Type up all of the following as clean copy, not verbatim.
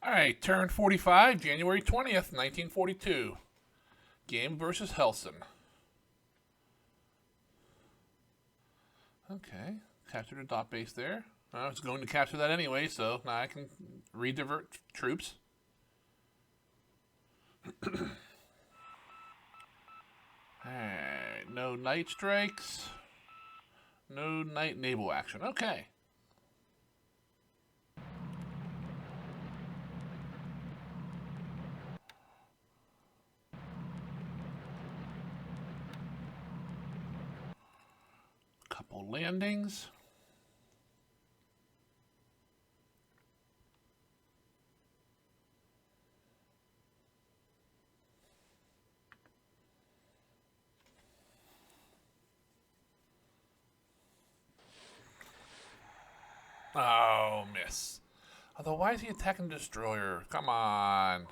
All right, turn 45, January 20th, 1942. Game versus Hellsen. Okay, captured a dot base there. I was going to capture that anyway, so now I can redivert troops. Alright, no night strikes. No night naval action. Okay. Couple landings. Oh, miss. Although, why is he attacking the destroyer? Come on.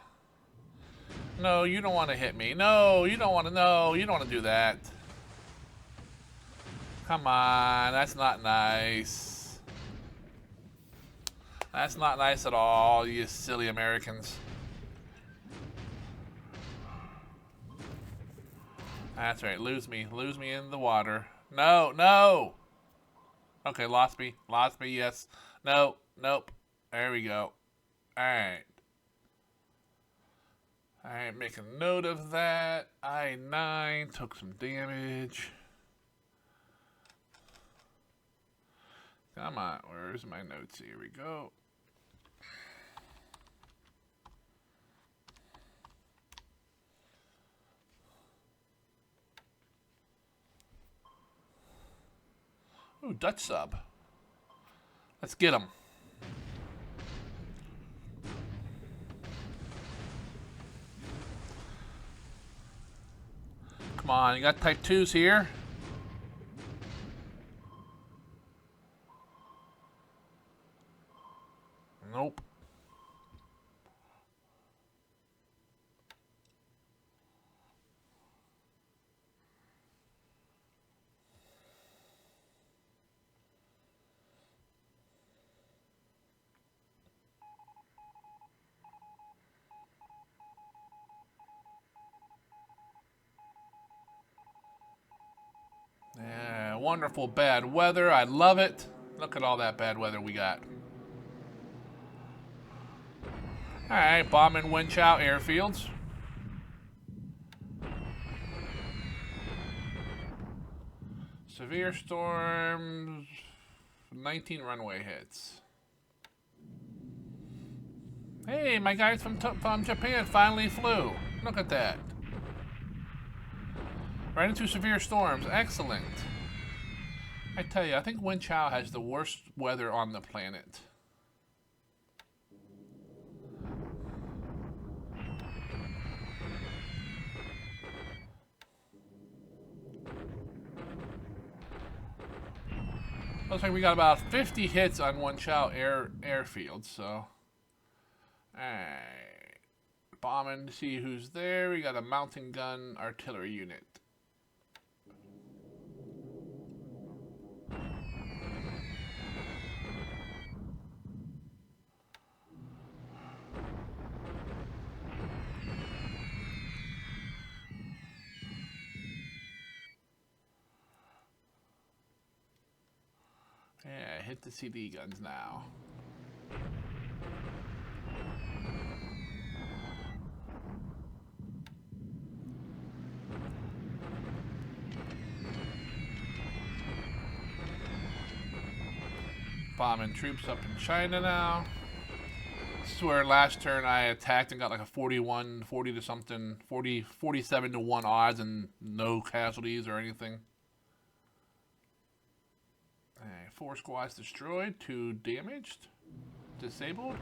No, you don't want to hit me. No, you don't want to. No, you don't want to do that. Come on, that's not nice. That's not nice at all, you silly Americans. That's right, lose me in the water. No, no! Okay, lost me, yes. No, nope. There we go. Alright. Alright, make a note of that. I-9 took some damage. Come on, where's my notes? Here we go. Ooh, Dutch sub. Let's get him. Come on, you got type 2s here. Nope. Yeah, wonderful bad weather. I love it. Look at all that bad weather we got. Alright, bombing Wenchow airfields. Severe storms, 19 runway hits. Hey, my guys from Japan finally flew. Look at that. Right into severe storms. Excellent. I tell you, I think Wenchow has the worst weather on the planet. Looks like we got about 50 hits on Wenchow airfield, so. Alright. Bombing to see who's there. We got a mountain gun artillery unit. Yeah, hit the CD guns now. Bombing troops up in China now. This is where last turn I attacked and got like a 41, 40 to something, 40, 47 to 1 odds and no casualties or anything. 4 squads destroyed, 2 damaged, disabled.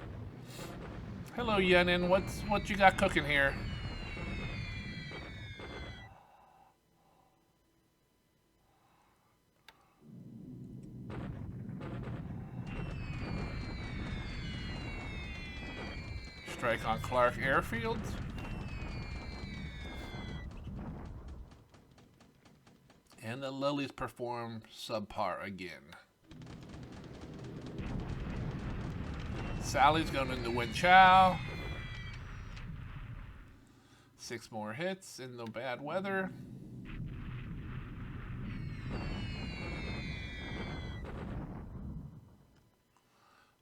Hello, Yenin. What you got cooking here? Strike on Clark airfield. And the Lilies perform subpar again. Sally's going into Wen Chao. 6 more hits in the bad weather.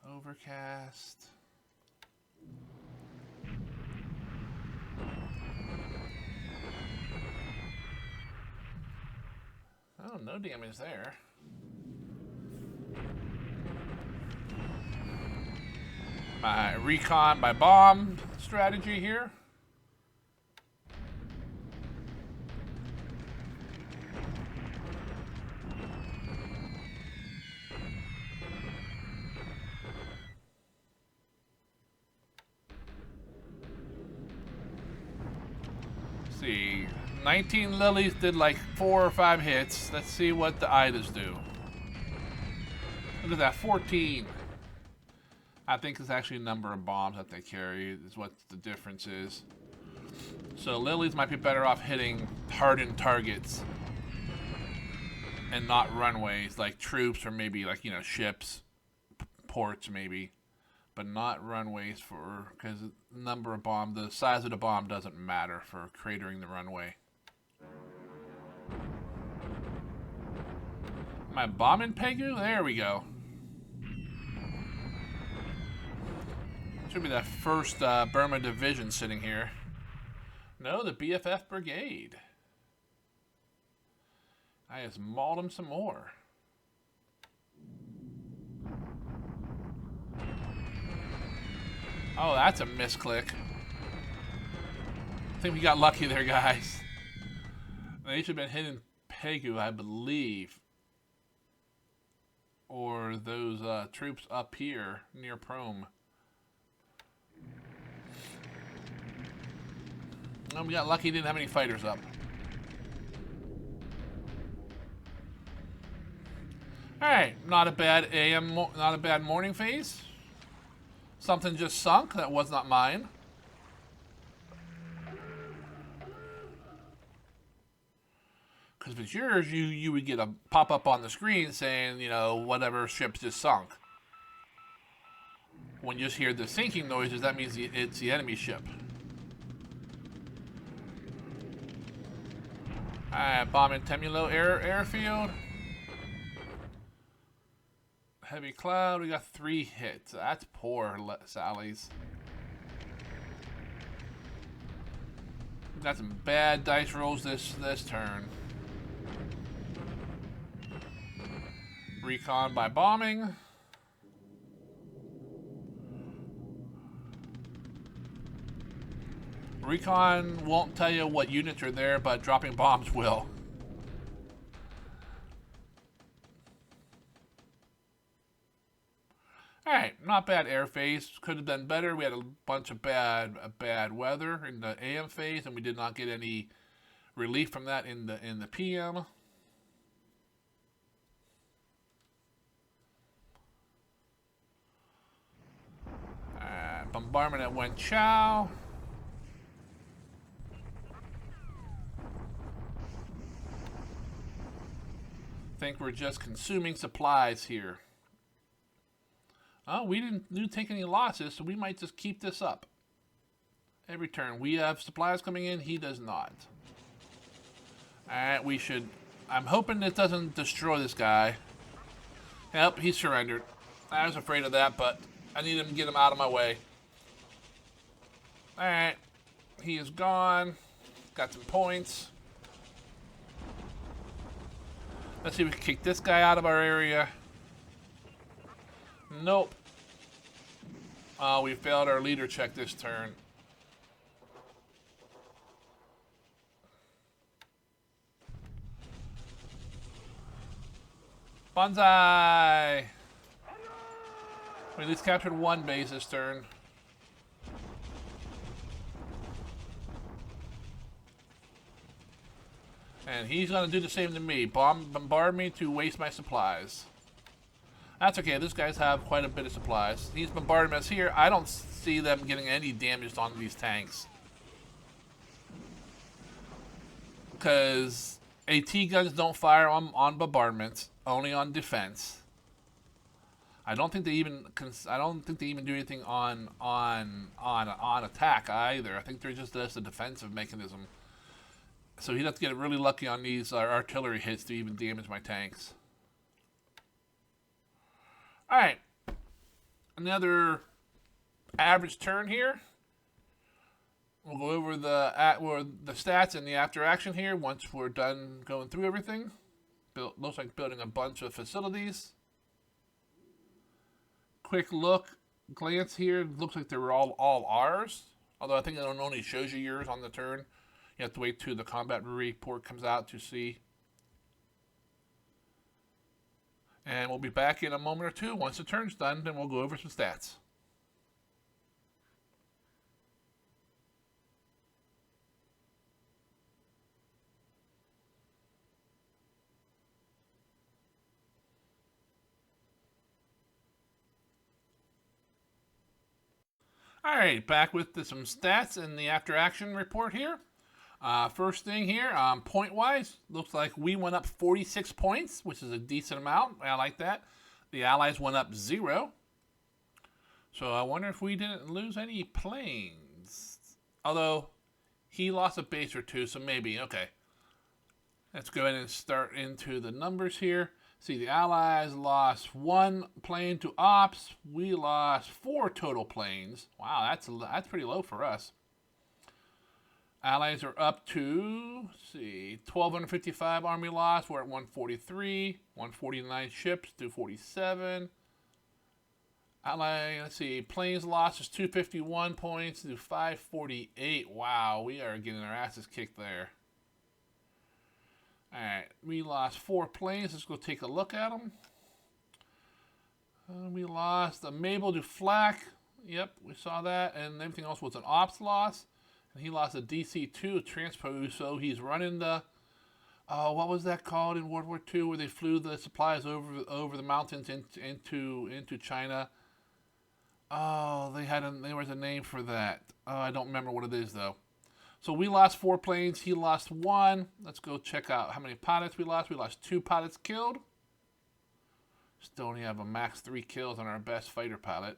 Overcast. Oh, no damage there. My recon by bomb strategy here. Let's see, 19 lilies did like 4 or 5 hits. Let's see what the Idas do. Look at that, 14. I think it's actually the number of bombs that they carry is what the difference is. So lilies might be better off hitting hardened targets and not runways like troops or maybe like, you know, ships, ports maybe, but not runways for, because the number of bomb, the size of the bomb doesn't matter for cratering the runway. Am I bombing Pegu? There we go. Should be that first Burma division sitting here. No, the BFF Brigade. I just mauled him some more. Oh, that's a misclick. I think we got lucky there, guys. They should have been hitting Pegu, I believe. Or those troops up here near Prome. Oh, we got lucky, didn't have any fighters up. Alright, not a bad not a bad morning phase. Something just sunk, that was not mine. Because if it's yours, you would get a pop-up on the screen saying, you know, whatever ship just sunk. When you just hear the sinking noises, that means it's the enemy ship. Alright, bombing Temulo airfield. Heavy cloud, we got 3 hits. That's poor, Sally's. Got some bad dice rolls this turn. Recon by bombing. Recon won't tell you what units are there, but dropping bombs will. Alright, not bad air phase. Could have done better. We had a bunch of bad weather in the AM phase, and we did not get any relief from that in the PM. Bombardment at Wen Chao. Think we're just consuming supplies here. Oh, we didn't take any losses, so we might just keep this up. Every turn. We have supplies coming in, he does not. Alright, we should... I'm hoping it doesn't destroy this guy. Yep, he surrendered. I was afraid of that, but I need him to get him out of my way. Alright. He is gone. Got some points. Let's see if we can kick this guy out of our area. Nope. We failed our leader check this turn. Banzai! We at least captured 1 base this turn. And he's going to do the same to me. Bombard me to waste my supplies. That's okay. These guys have quite a bit of supplies. He's bombarding us here. I don't see them getting any damage on these tanks. Because AT guns don't fire on bombardments. Only on defense. I don't think they even do anything on attack either. I think they're just a defensive mechanism. So he'd have to get really lucky on these artillery hits to even damage my tanks. All right, another average turn here. We'll go over the stats and the after action here once we're done going through everything. Looks like building a bunch of facilities. Quick glance here. Looks like they were all ours. Although I think it only shows you yours on the turn. You have to wait till the combat report comes out to see. And we'll be back in a moment or two. Once the turn's done, then we'll go over some stats. All right, back with some stats in the after action report here. First thing here, point wise, looks like we went up 46 points, which is a decent amount. I like that. The Allies went up 0. So I wonder if we didn't lose any planes. Although he lost a base or two, so maybe. Okay. Let's go ahead and start into the numbers here. See, the Allies lost 1 plane to ops. We lost 4 total planes. Wow, that's pretty low for us. Allies are up to, let's see, 1,255 army loss. We're at 143. 149 ships, 247. Let's see, planes lost is 251 points to 548. Wow, we are getting our asses kicked there. Alright, we lost 4 planes. Let's go take a look at them. We lost a Mabel to Flak. Yep, we saw that. And everything else was an ops loss. And he lost a DC-2, a transpose. So he's running the... what was that called in World War II where they flew the supplies over the mountains into China? Oh, there was a name for that. Oh, I don't remember what it is, though. So we lost 4 planes. He lost 1. Let's go check out how many pilots we lost. We lost 2 pilots killed. Still only have a max 3 kills on our best fighter pilot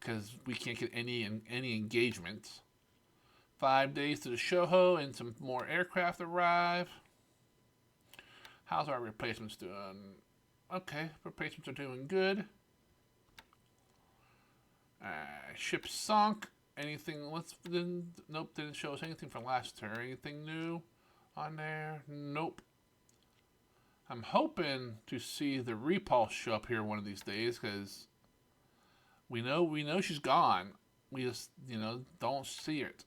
because we can't get any engagements. 5 days to the Shoho and some more aircraft arrive. How's our replacements doing? Okay, replacements are doing good. Ship sunk. Anything? Nope, didn't show us anything from last turn. Anything new on there? Nope. I'm hoping to see the repulse show up here one of these days because we know she's gone. We just don't see it.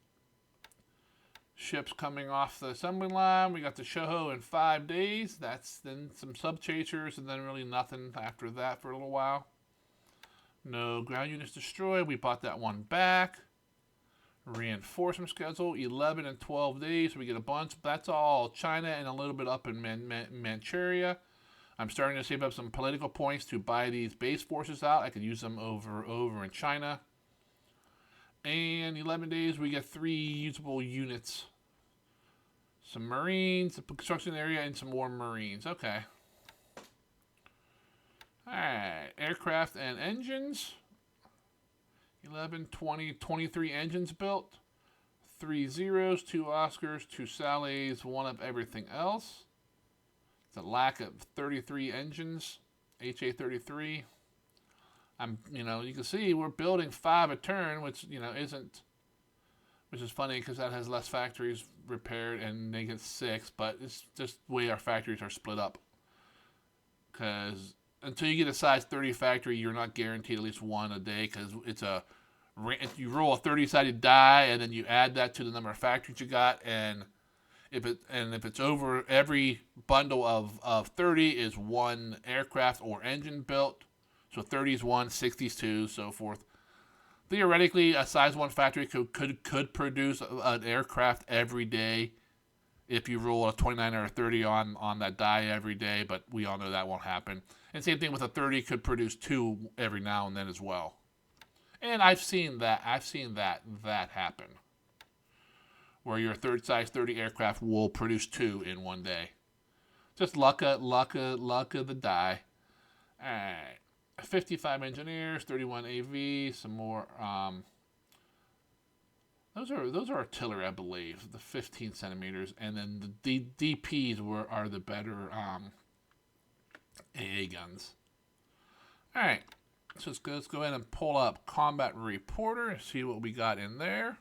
Ships coming off the assembly line. We got the Shoho in 5 days. That's then some sub chasers and then really nothing after that for a little while. No ground units destroyed. We bought that one back. Reinforcement schedule, 11 and 12 days. So we get a bunch. That's all China and a little bit up in Manchuria. I'm starting to save up some political points to buy these base forces out. I could use them over in China. And 11 days, we get 3 usable units. Some Marines, a construction area, and some more Marines. Okay. Alright, aircraft and engines. 11, 20, 23 engines built. 3 zeros, 2 Oscars, 2 Sallies, 1 of everything else. It's a lack of 33 engines. HA-33. You can see we're building 5 a turn, which, which is funny because that has less factories repaired and they get 6, but it's just the way our factories are split up. Because until you get a size 30 factory, you're not guaranteed at least 1 a day because you roll a 30-sided die and then you add that to the number of factories you got, and if it's over, every bundle of 30 is 1 aircraft or engine built. So 30 is 1, 60 is 2, so forth. Theoretically, a size 1 factory could produce an aircraft every day if you roll a 29 or a 30 on that die every day, but we all know that won't happen. And same thing with a 30 could produce 2 every now and then as well. And I've seen that happen. Where your size 30 aircraft will produce 2 in one day. Just luck of the die. Alright. 55 engineers, 31 AV, some more. Those are artillery, I believe, the 15 centimeters, and then the DPs are the better AA guns. All right, so let's go ahead and pull up Combat Reporter and see what we got in there.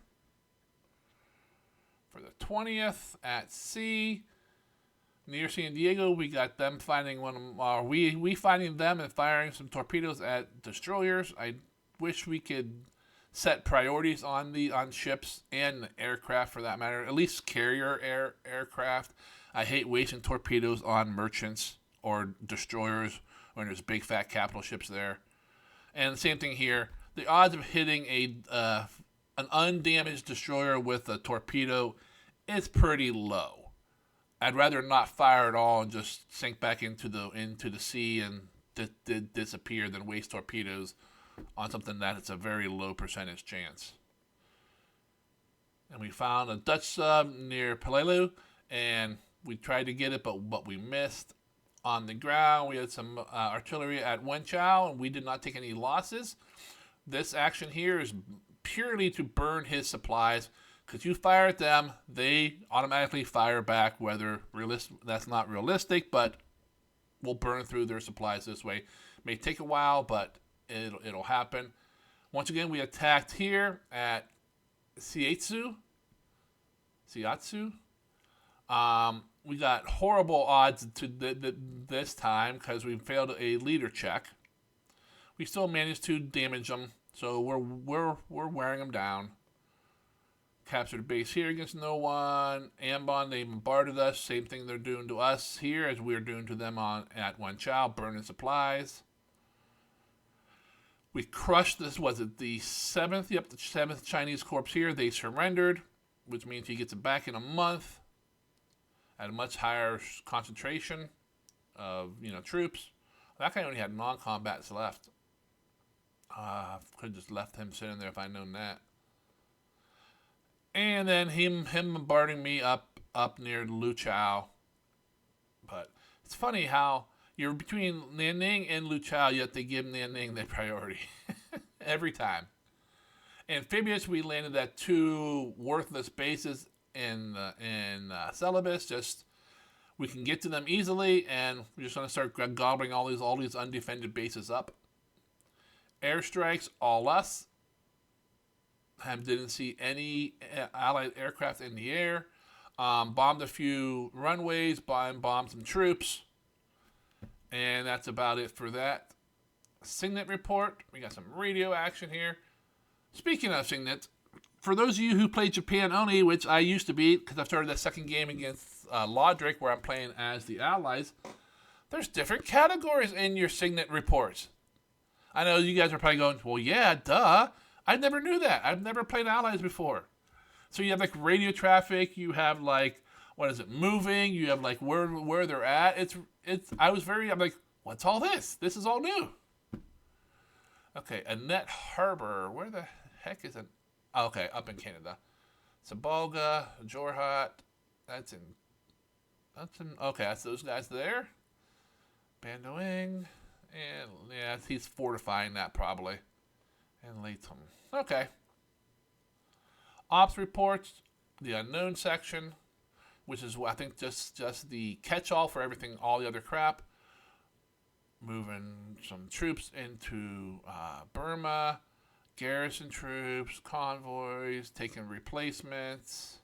For the 20th at sea, near San Diego, we got them finding we finding them and firing some torpedoes at destroyers. I wish we could set priorities on ships and aircraft for that matter, at least carrier aircraft. I hate wasting torpedoes on merchants or destroyers when there's big fat capital ships there. And the same thing here. The odds of hitting an undamaged destroyer with a torpedo is pretty low. I'd rather not fire at all and just sink back into the sea and disappear than waste torpedoes on something that it's a very low percentage chance. And we found a Dutch sub near Peleliu, and we tried to get it, but we missed. On the ground, we had some artillery at Wenchao, and we did not take any losses. This action here is purely to burn his supplies, because you fire at them, they automatically fire back, whether that's not realistic, but we'll burn through their supplies this way. It may take a while, but it'll happen. Once again, we attacked here at Siatsu. We got horrible odds to this time because we failed a leader check. We still managed to damage them, so we're wearing them down. Captured a base here against no one. Ambon, they bombarded us. Same thing they're doing to us here as we're doing to them at Wenchao, burning supplies. We crushed this, was it the 7th? Yep, the 7th Chinese Corps here. They surrendered, which means he gets it back in a month at a much higher concentration of troops. That guy only had non-combats left. Could have just left him sitting there if I'd known that. And then him bombarding me up near Luchao. But it's funny how you're between Nanning and Luchao, yet they give Nanning the priority every time. Amphibious, we landed at 2 worthless bases in Celebes. Just we can get to them easily, and we're just gonna start gobbling all these undefended bases up. Airstrikes, all us. Didn't see any Allied aircraft in the air. Bombed a few runways, bombed some troops. And that's about it for that. Signet report. We got some radio action here. Speaking of Signet, for those of you who play Japan only, which I used to be, because I've started that second game against Lodric, where I'm playing as the Allies, there's different categories in your Signet reports. I know you guys are probably going, well, yeah, duh. I never knew that. I've never played Allies before. So you have like radio traffic. You have like, what is it, moving. You have like where they're at. I'm like, what's all this? This is all new. Okay, Annette Harbor. Where the heck is it? Oh, okay, up in Canada. Sabolga, Jorhat. Okay, that's those guys there. Bandoing. And yeah, he's fortifying that probably. And Latham. Okay. Ops reports, the unknown section, which is I think just the catch-all for everything, all the other crap. Moving some troops into Burma, garrison troops, convoys, taking replacements,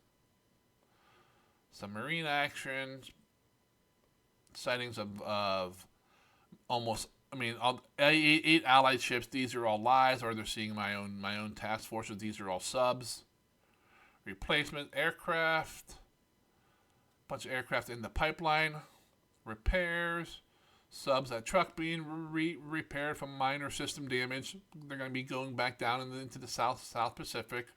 some marine actions, sightings of almost. I mean, 8 Allied ships. These are all lies, or they're seeing my own task forces. These are all subs. Replacement aircraft. Bunch of aircraft in the pipeline. Repairs. Subs at truck being repaired from minor system damage. They're going to be going back down into the South Pacific.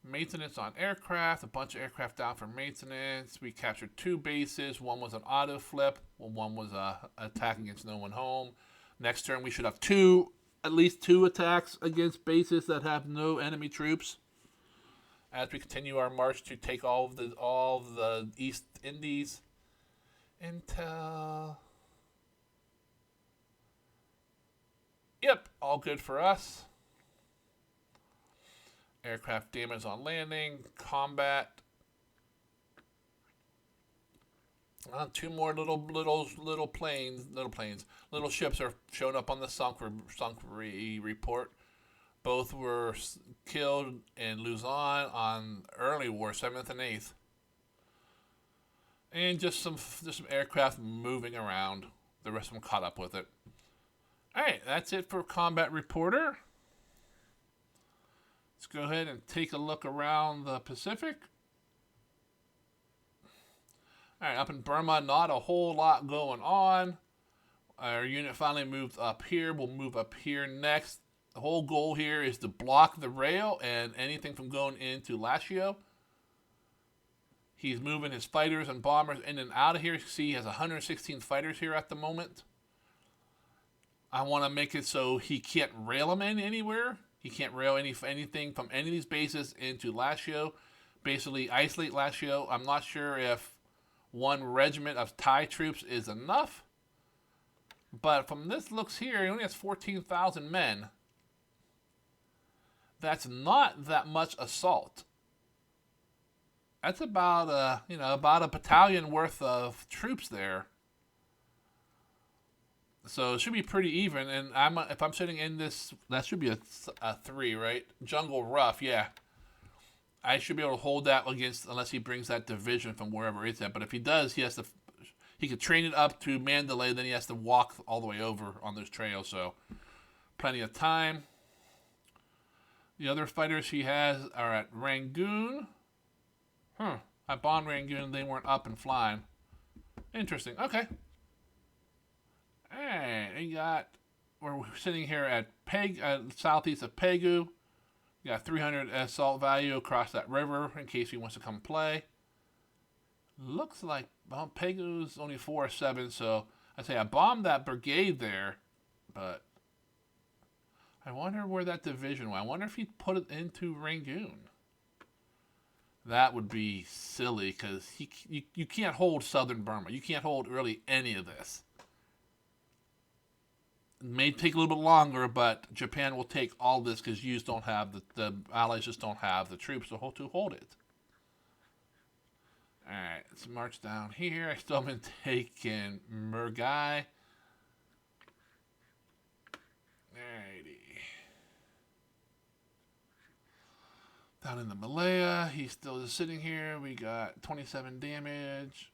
Maintenance on aircraft, a bunch of aircraft down for maintenance. We captured 2 bases. One was an auto flip. One was a attack against no one home. Next turn we should have at least two attacks against bases that have no enemy troops. As we continue our march to take all of the East Indies. Intel. Yep, all good for us. Aircraft damage on landing, combat. Two more little ships are showing up on the sunk report. Both were killed in Luzon on early war, 7th and 8th. And just some aircraft moving around. The rest of them caught up with it. Alright, that's it for Combat Reporter. Let's go ahead and take a look around the Pacific. Alright, up in Burma, not a whole lot going on. Our unit finally moved up here. We'll move up here next. The whole goal here is to block the rail and anything from going into Lashio. He's moving his fighters and bombers in and out of here. You see he has 116 fighters here at the moment. I want to make it so he can't rail them in anywhere. He can't rail anything from any of these bases into Lashio. Basically isolate Lashio. I'm not sure if one regiment of Thai troops is enough. But from this looks here, he only has 14,000 men. That's not that much assault. That's about a battalion worth of troops there. So it should be pretty even. And if I'm sitting in this, that should be a 3, right? Jungle Rough, yeah. I should be able to hold that against, unless he brings that division from wherever it's at. But if he does, he could train it up to Mandalay, then he has to walk all the way over on those trails. So plenty of time. The other fighters he has are at Rangoon. I bombed Rangoon, they weren't up and flying. Interesting. Okay. Alright, we're sitting here at southeast of Pegu. We got 300 assault value across that river in case he wants to come play. Looks like Pegu's only 4 or 7, so I say I bombed that brigade there, but I wonder where that division went. I wonder if he put it into Rangoon. That would be silly because you can't hold southern Burma. You can't hold really any of this. It may take a little bit longer, but Japan will take all this because you just don't have the allies just don't have the troops to hold it. Alright, let's march down here. I still haven't taken Murgai. Alrighty. Down in the Malaya, he's still just sitting here. We got 27 damage,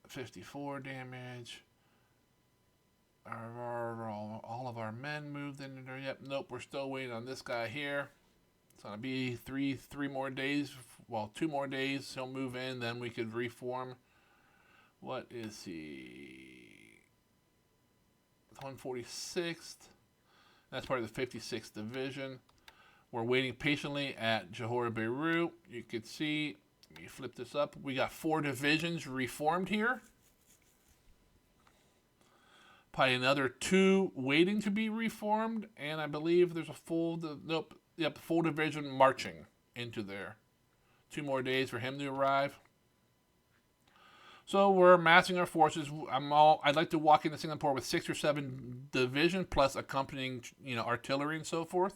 54 damage. All of our men moved in there yet? Nope, we're still waiting on this guy here. It's gonna be three more days. Well, 2 more days. He'll move in, then we could reform. What is he? 146th. That's part of the 56th Division. We're waiting patiently at Johor Bahru. You could see, let me flip this up. We got 4 divisions reformed here. Probably another 2 waiting to be reformed. And I believe there's a full division marching into there. 2 more days for him to arrive. So we're amassing our forces. I'd like to walk into Singapore with 6 or 7 division plus accompanying, artillery and so forth.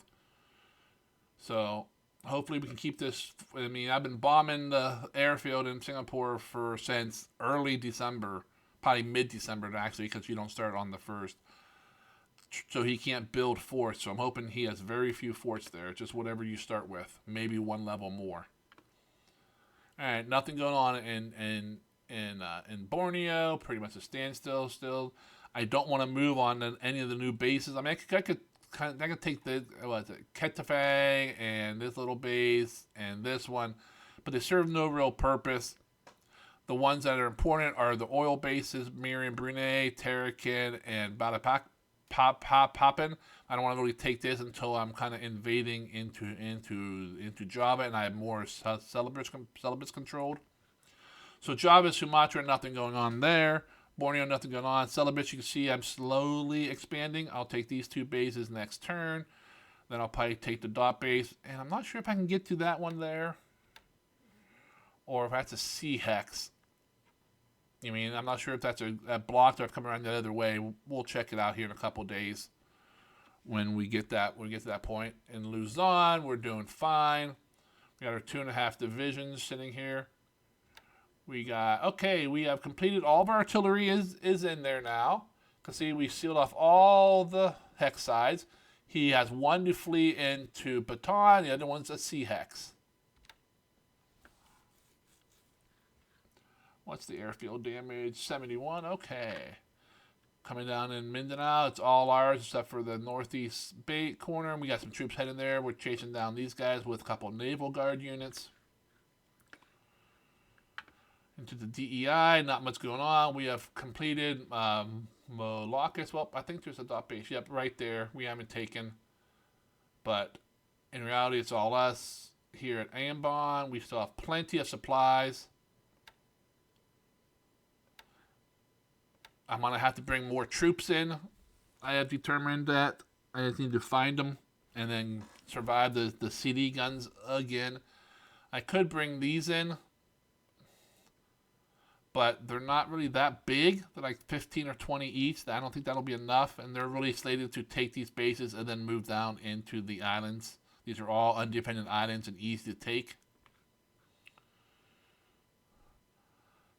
So hopefully we can keep this. I mean, I've been bombing the airfield in Singapore since early December, probably mid-December actually, because you don't start on the 1st. So he can't build forts. So I'm hoping he has very few forts there. Just whatever you start with, maybe 1 level more. All right, nothing going on in Borneo. Pretty much a standstill still. I don't want to move on to any of the new bases. I mean, I could take Ketafang and this little base and this one, but they serve no real purpose. The ones that are important are the oil bases, Miriam Brunei, Tarakan, and Batapak. Poppin'. I don't want to really take this until I'm kind of invading into Java and I have more syllabus controlled. So Java, Sumatra, nothing going on there. Borneo, nothing going on. Celebes, you can see I'm slowly expanding. I'll take these 2 bases next turn. Then I'll probably take the dot base. And I'm not sure if I can get to that one there. Or if that's a C hex. I'm not sure if that's a blocked or if I'm coming around the other way. We'll check it out here in a couple days. when we get to that point. In Luzon, we're doing fine. We got our 2.5 divisions sitting here. We have completed all of our artillery is in there now. Cause see, we sealed off all the hex sides. He has one to flee into Bataan, the other one's a sea hex. What's the airfield damage? 71, okay. Coming down in Mindanao, it's all ours except for the northeast bait corner. We got some troops heading there. We're chasing down these guys with a couple of Naval Guard units. Into the DEI, not much going on. We have completed Molocus. Well, I think there's a dot base. Yep, right there. We haven't taken. But in reality, it's all us here at Ambon. We still have plenty of supplies. I'm going to have to bring more troops in. I have determined that. I just need to find them and then survive the CD guns again. I could bring these in, but they're not really that big. They're like 15 or 20 each. I don't think that'll be enough, and they're really slated to take these bases and then move down into the islands. These are all independent islands and easy to take.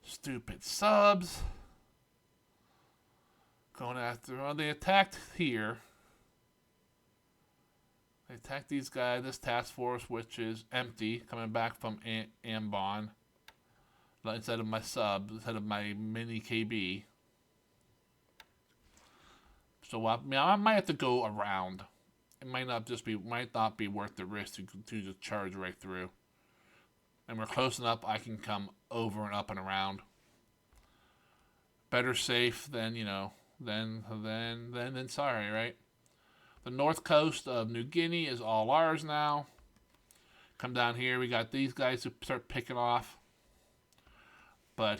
Stupid subs. Going after, well, they attacked here. They attacked these guys, this task force, which is empty, coming back from Ambon. Instead of my sub, instead of my mini KB. So I might have to go around. It might not be worth the risk to just charge right through. And we're close enough, I can come over and up and around. Better safe than, than sorry, right? The north coast of New Guinea is all ours now. Come down here, we got these guys to start picking off. But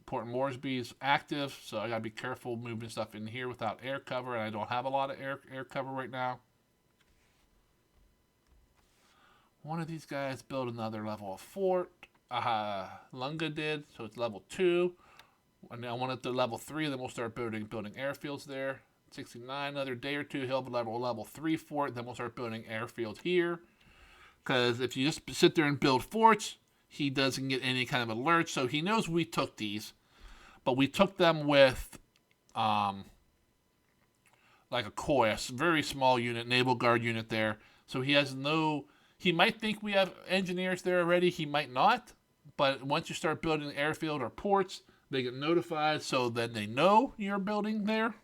Port Moresby is active, so I gotta be careful moving stuff in here without air cover, and I don't have a lot of air cover right now. One of these guys built another level of fort. Lunga did, so it's level 2. And I want it to level 3, then we'll start building airfields there. 69, another day or two, he'll have level 3 fort, then we'll start building airfields here. Because if you just sit there and build forts, he doesn't get any kind of alert, so he knows we took these. But we took them with, like a KOI, a very small unit, Naval Guard unit there. So he might think we have engineers there already, he might not. But once you start building an airfield or ports, they get notified, so then they know you're building there.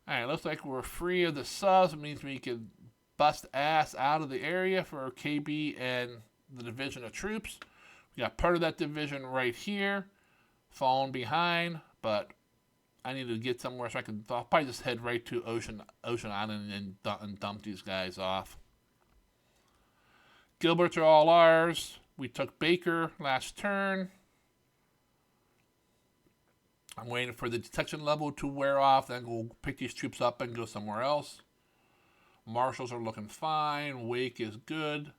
Alright, looks like we're free of the subs. It means we can bust ass out of the area for KB and the division of troops. We got part of that division right here, falling behind, but I need to get somewhere so I'll probably just head right to Ocean Island and dump these guys off. Gilberts are all ours. We took Baker last turn. I'm waiting for the detection level to wear off, then we'll pick these troops up and go somewhere else. Marshals are looking fine. Wake is good.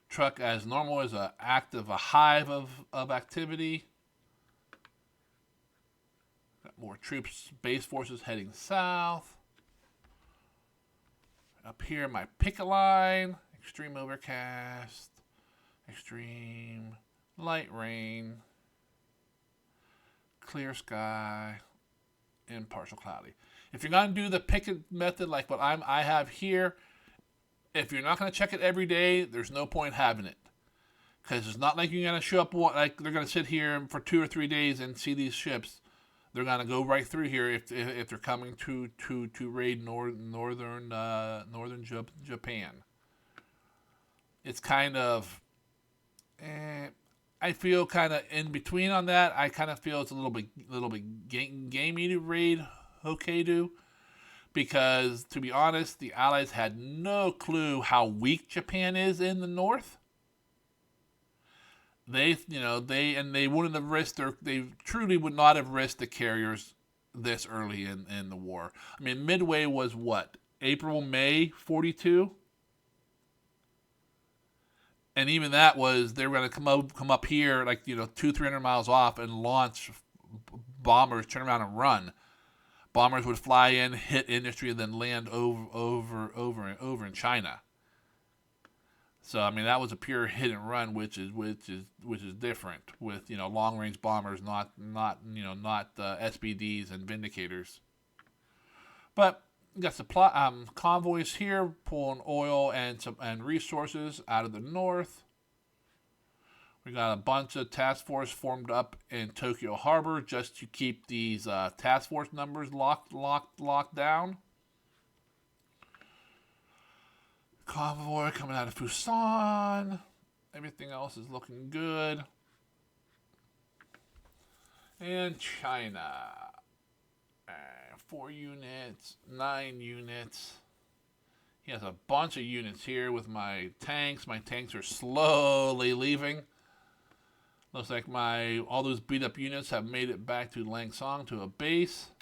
Truck, as normal, is a hive of activity. Got more troops, base forces heading south. Up here, my picket line. Extreme overcast. Extreme light rain. Clear sky, and partial cloudy. If you're going to do the picket method like what I have here, if you're not going to check it every day, there's no point having it. Because it's not like you're going to show up, like they're going to sit here for 2 or 3 days and see these ships. They're going to go right through here if they're coming to raid northern Japan. It's kind of... I feel kind of in between on that. I kind of feel it's a little bit gamey to raid Hokkaido, because to be honest, the Allies had no clue how weak Japan is in the north. They wouldn't have risked they truly would not have risked the carriers this early in the war. I mean, Midway was what? April, May 42? And even that was, they were going to come up here, like, 200-300 miles off and launch bombers, turn around and run. Bombers would fly in, hit industry, and then land over in China. So I mean, that was a pure hit and run, which is different with long range bombers, not SBDs and Vindicators. But we got supply convoys here pulling oil and resources out of the north. We got a bunch of task force formed up in Tokyo Harbor just to keep these task force numbers locked down. Convoy coming out of Busan. Everything else is looking good. And China. 4 units, 9 units. He has a bunch of units here with my tanks. My tanks are slowly leaving. Looks like all those beat up units have made it back to Langsong, to a base.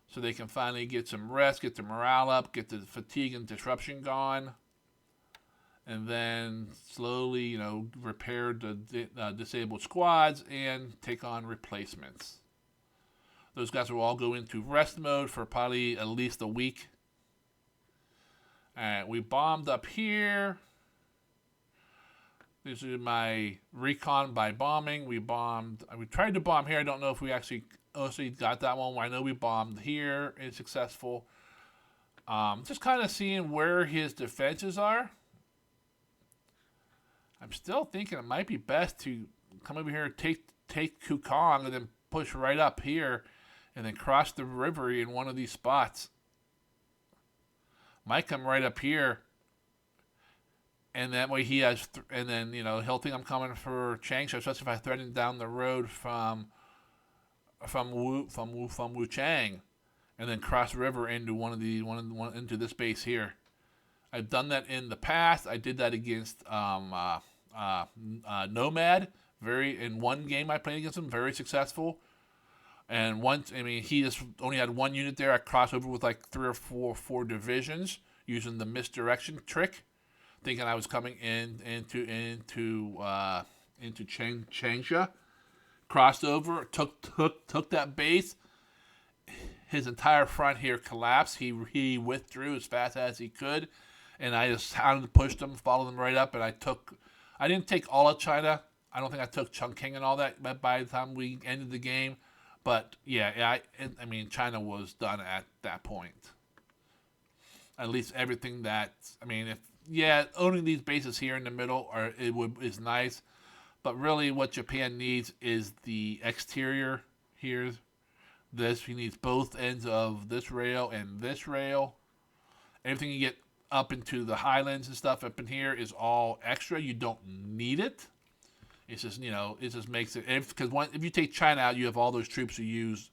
So they can finally get some rest, get the morale up, get the fatigue and disruption gone. And then slowly, repair the disabled squads and take on replacements. Those guys will all go into rest mode for probably at least a week. Alright, we bombed up here. This is my recon by bombing. We tried to bomb here. I don't know if we actually got that one. I know we bombed here. It's successful. Just kind of seeing where his defenses are. I'm still thinking it might be best to come over here, take Kukong, and then push right up here, and then cross the river in one of these spots. Might come right up here, and that way he has, and then he'll think I'm coming for Changsha, especially if I threaten down the road from Wuchang, and then cross the river into into this base here. I've done that in the past. I did that against Nomad. In one game I played against him, very successful. And he just only had 1 unit there. I crossed over with like 3 or 4 divisions using the misdirection trick, thinking I was coming into Changsha. Crossed over, took that base. His entire front here collapsed. He withdrew as fast as he could, and I just hounded, pushed him, followed him right up, and I didn't take all of China. I don't think I took Chongqing and all that by the time we ended the game. But yeah, I mean, China was done at that point. At least everything owning these bases here in the middle is nice. But really, what Japan needs is the exterior here. He needs both ends of this rail and this rail. Everything you get up into the highlands and stuff up in here is all extra. You don't need it. It's just, it just makes it, because if you take China out, you have all those troops you use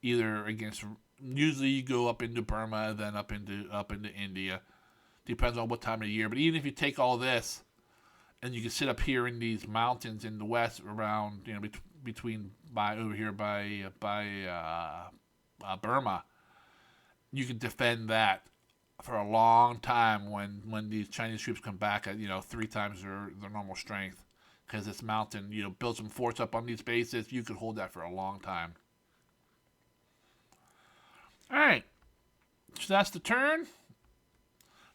either against, usually you go up into Burma, then up into India. Depends on what time of year. But even if you take all this, and you can sit up here in these mountains in the west around, over here by Burma, you can defend that for a long time when these Chinese troops come back at 3 times their normal strength, because this mountain, build some forts up on these bases, you could hold that for a long time. All right, so that's the turn.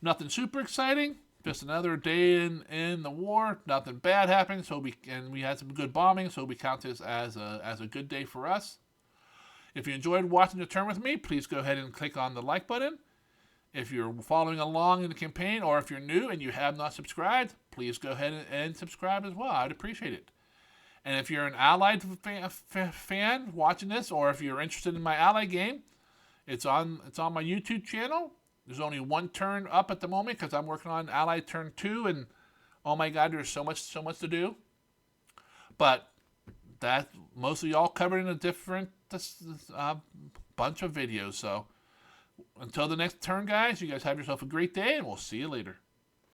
Nothing super exciting. Just another day in the war. Nothing bad happened. We had some good bombing, so we count this as a good day for us. If you enjoyed watching the turn with me, please go ahead and click on the like button. If you're following along in the campaign, or if you're new and you have not subscribed, please go ahead and subscribe as well. I'd appreciate it. And if you're an Allied fan watching this, or if you're interested in my Allied game, it's on my YouTube channel. There's only 1 turn up at the moment because I'm working on Allied turn 2, and oh my God, there's so much to do. But that mostly all covered in a different bunch of videos. So until the next turn, guys, you guys have yourself a great day, and we'll see you later.